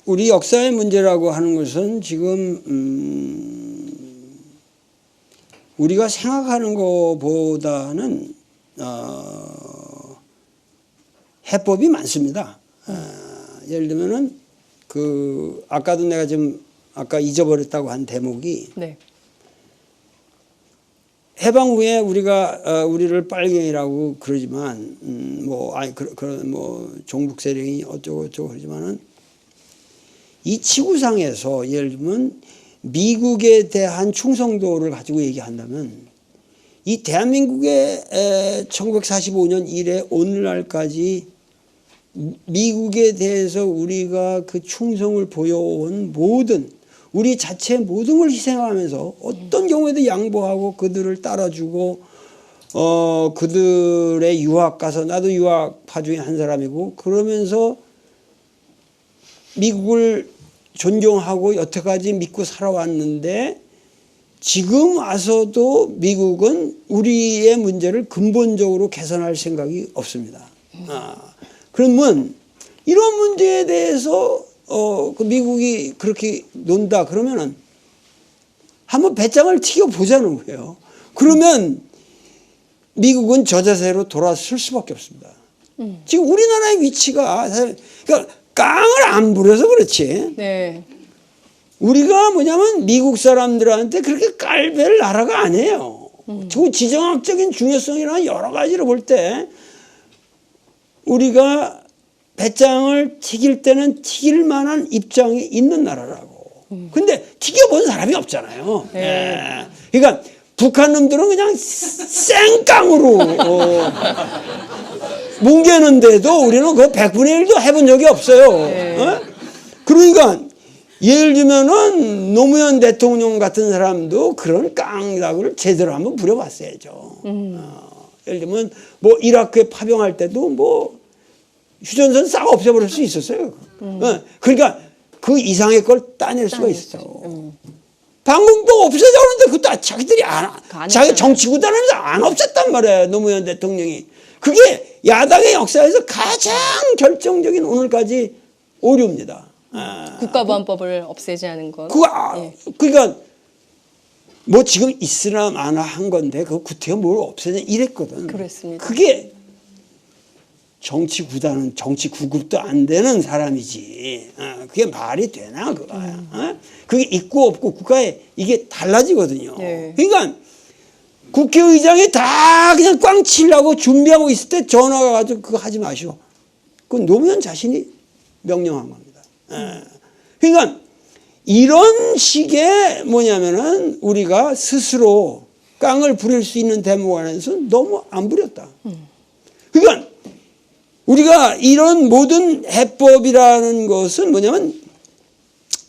우리 역사의 문제라고 하는 것은 지금 우리가 생각하는 것보다는 해법이 많습니다. 예를 들면은 아까도 내가 좀 아까 잊어버렸다고 한 대목이 네. 해방 후에 우리를 빨갱이라고 그러지만 뭐 종북 세력이 어쩌고 그러지만은 이 지구상에서 예를 들면 미국에 대한 충성도를 가지고 얘기한다면 이 대한민국의 1945년 이래 오늘날까지 미국에 대해서 우리가 그 충성을 보여온 우리 자체 모든 걸 희생하면서 어떤 경우에도 양보하고 그들을 따라주고 그들의 유학 가서 나도 유학파 중에 한 사람이고 그러면서 미국을 존경하고 여태까지 믿고 살아왔는데 지금 와서도 미국은 우리의 문제를 근본적으로 개선할 생각이 없습니다. 그러면 이런 문제에 대해서 그 미국이 그렇게 논다 그러면은 한번 배짱을 튀겨보자는 거예요. 그러면 미국은 저자세로 돌아설 수밖에 없습니다. 지금 우리나라의 위치가 그러니까 깡을 안 부려서 그렇지. 네. 우리가 뭐냐면 미국 사람들한테 그렇게 깔벨 나라가 아니에요. 그 지정학적인 중요성이나 여러 가지로 볼 때 우리가 배짱을 튀길 때는 튀길 만한 입장이 있는 나라라고. 근데 튀겨본 사람이 없잖아요. 네. 그러니까 북한 놈들은 그냥 생깡으로 뭉개는데도 우리는 그 100분의 1도 해본 적이 없어요. 네. 그러니까 예를 들면은 노무현 대통령 같은 사람도 그런 깡다구를 제대로 한번 부려봤어야죠. 예를 들면 뭐 이라크에 파병할 때도 뭐 휴전선 싹 없애버릴 수 있었어요. 그러니까 그 이상의 걸 따낼 수가 있어요. 방공도 없애자는데 그것도 자기들이 자기 정치구단에서 안 없앴단 말이에요. 노무현 대통령이. 그게 야당의 역사에서 가장 결정적인 오늘까지 오류입니다. 국가보안법을 없애지 않은 것. 그러니까 뭐 지금 있으나 마나 한 건데 그 구태여 뭘 없애냐 이랬거든. 그렇습니다. 그게 정치구단은 정치 구급도 안 되는 사람이지. 그게 말이 되나 그거야. 그게 있고 없고 국가에 이게 달라지거든요. 네. 그러니까 국회의장이 다 그냥 꽝 치려고 준비하고 있을 때 전화가 가지고 그거 하지 마시오. 그건 노무현 자신이 명령한 겁니다. 그러니까 이런 식의 뭐냐면은 우리가 스스로 깡을 부릴 수 있는 대목 안에서 너무 안 부렸다. 그러니까 우리가 이런 모든 해법이라는 것은 뭐냐면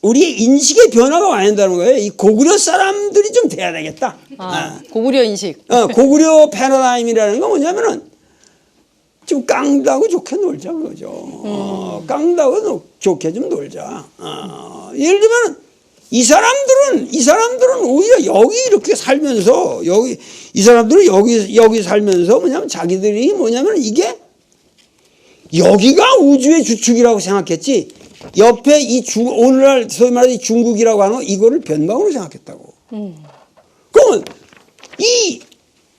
우리의 인식의 변화가 와야 한다는 거예요. 이 고구려 사람들이 좀 돼야 되겠다. 고구려 인식. 고구려 패러다임이라는 건 뭐냐면은 좀 깡다고 좋게 놀자 그거죠. 깡다고 좋게 좀 놀자. 예를 들면 이 사람들은 오히려 여기 이렇게 살면서 이 사람들은 여기 살면서 뭐냐면 자기들이 뭐냐면 이게 여기가 우주의 주축이라고 생각했지 옆에 오늘날 소위 말하는 중국이라고 하는 거 이거를 변방으로 생각했다고. 그러면 이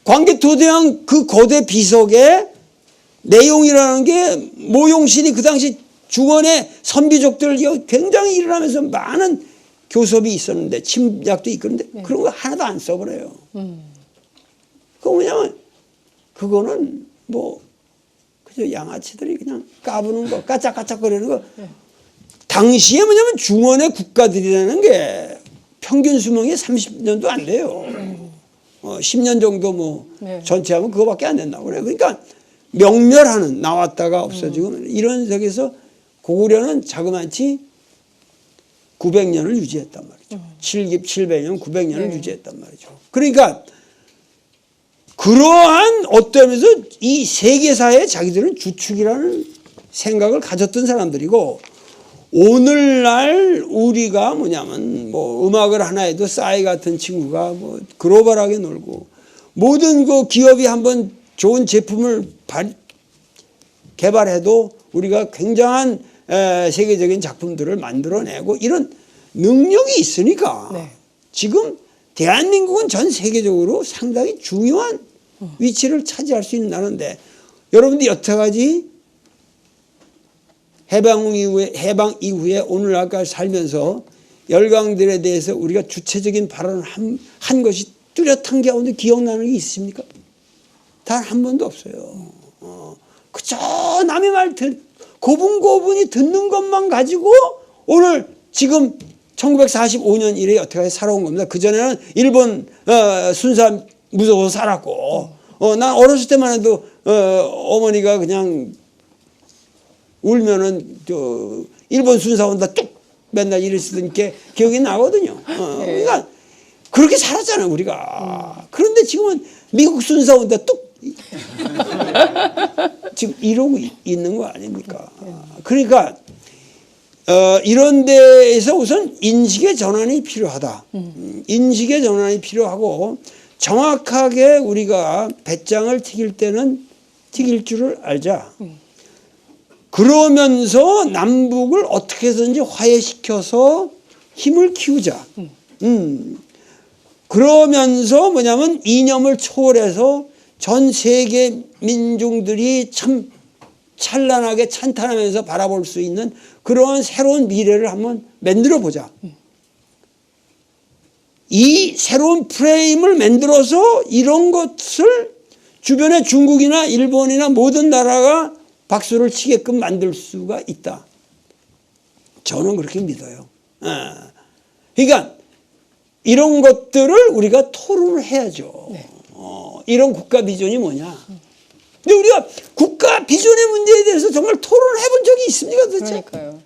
광개토대왕 그 거대 비석의 내용이라는 게 모용신이 그 당시 중원의 선비족들 굉장히 일어나면서 많은 교섭이 있었는데 침략도 있었는데 그런 거 하나도 안 써버려요. 그거 뭐냐면 그거는 뭐 그저 양아치들이 그냥 까부는 거 까짝까짝거리는 거. 당시에 뭐냐면 중원의 국가들이라는 게 평균 수명이 30년도 안 돼요. 10년 정도 뭐 전체하면 그거밖에 안 된다고 그래요. 그러니까 명멸하는 나왔다가 없어지고 이런 속에서 고구려는 자그마치 900년을 유지했단 말이죠. 700년, 900년을 유지했단 말이죠. 그러니까 그러한 어떤 면에서 이 세계사에 자기들은 주축이라는 생각을 가졌던 사람들이고 오늘날 우리가 뭐냐면 뭐 음악을 하나 해도 싸이 같은 친구가 뭐 글로벌하게 놀고 모든 그 기업이 한번 좋은 제품을 개발해도 우리가 굉장한 세계적인 작품들을 만들어내고 이런 능력이 있으니까 네. 지금 대한민국은 전 세계적으로 상당히 중요한 위치를 차지할 수 있는 나라인데 여러분들 여태까지 해방 이후에 오늘날까지 살면서 열강들에 대해서 우리가 주체적인 발언을 한 것이 뚜렷한 게 오늘 기억나는 게 있습니까? 단 한 번도 없어요. 그저 남의 말 고분고분히 듣는 것만 가지고 오늘 지금 1945년 이래 여태까지 살아온 겁니다. 그전에는 일본 순사 무서워서 살았고 난 어렸을 때만 해도 어머니가 그냥 울면은 일본 순사 온다 뚝 맨날 이랬던 게 기억이 나거든요. 그러니까 그렇게 살았잖아요 우리가. 그런데 지금은 미국 순사 온다 뚝 지금 이러고 있는 거 아닙니까? 그러니까 이런 데에서 우선 인식의 전환이 필요하다. 인식의 전환이 필요하고 정확하게 우리가 배짱을 튀길 때는 튀길 줄을 알자. 그러면서 남북을 어떻게 해서든지 화해시켜서 힘을 키우자. 그러면서 뭐냐면 이념을 초월해서 전 세계 민중들이 참 찬란하게 찬탄하면서 바라볼 수 있는 그런 새로운 미래를 한번 만들어 보자. 이 새로운 프레임을 만들어서 이런 것을 주변의 중국이나 일본이나 모든 나라가 박수를 치게끔 만들 수가 있다. 저는 그렇게 믿어요. 그러니까 이런 것들을 우리가 토론을 해야죠. 네. 이런 국가 비전이 뭐냐. 근데 우리가 국가 비전의 문제에 대해서 정말 토론을 해본 적이 있습니까 도대체? 그러니까요.